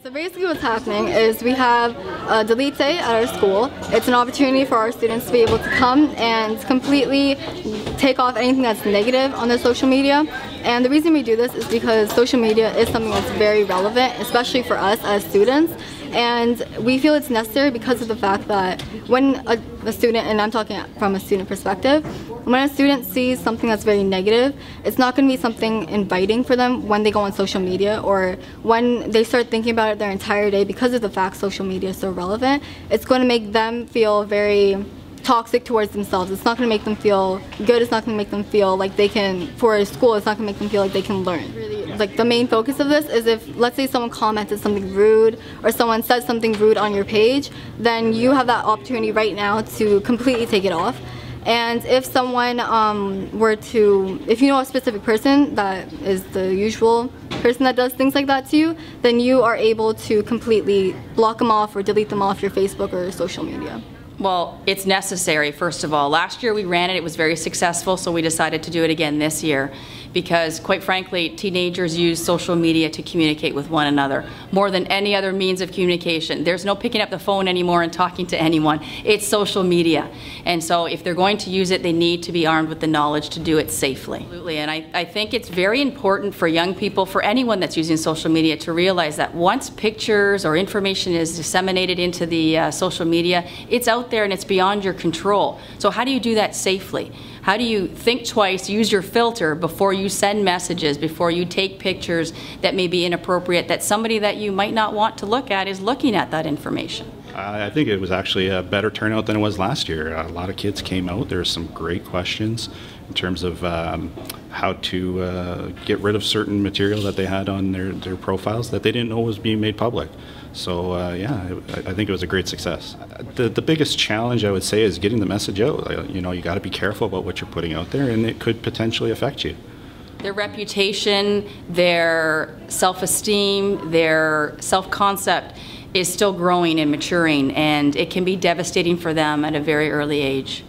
So basically what's happening is we have a delete day at our school. It's an opportunity for our students to be able to come and completely take off anything that's negative on their social media. And the reason we do this is because social media is something that's very relevant, especially for us as students. And we feel it's necessary because of the fact that when a student, and I'm talking from a student perspective, when a student sees something that's very negative, it's not going to be something inviting for them when they go on social media or when they start thinking about it their entire day. Because of the fact social media is so relevant, it's going to make them feel very toxic towards themselves. It's not going to make them feel good. It's not going to make them feel like they can, for school, it's not going to make them feel like they can learn. Really, like the main focus of this is if, let's say someone commented something rude or someone said something rude on your page, then you have that opportunity right now to completely take it off. And if someone if you know a specific person that is the usual person that does things like that to you, then you are able to completely block them off or delete them off your Facebook or social media. Well, it's necessary, first of all. Last year we ran it, it was very successful, so we decided to do it again this year because, quite frankly, teenagers use social media to communicate with one another more than any other means of communication. There's no picking up the phone anymore and talking to anyone. It's social media. And so if they're going to use it, they need to be armed with the knowledge to do it safely. Absolutely. And I think it's very important for young people, for anyone that's using social media, to realize that once pictures or information is disseminated into the social media, it's out there and it's beyond your control. So how do you do that safely? How do you think twice, use your filter before you send messages, before you take pictures that may be inappropriate, that somebody that you might not want to look at is looking at that information? I think it was actually a better turnout than it was last year. A lot of kids came out. There were some great questions in terms of how to get rid of certain material that they had on their profiles that they didn't know was being made public. So yeah, I think it was a great success. The biggest challenge, I would say, is getting the message out. You know, you got to be careful about what you're putting out there, and it could potentially affect you. Their reputation, their self-esteem, their self-concept is still growing and maturing, and it can be devastating for them at a very early age.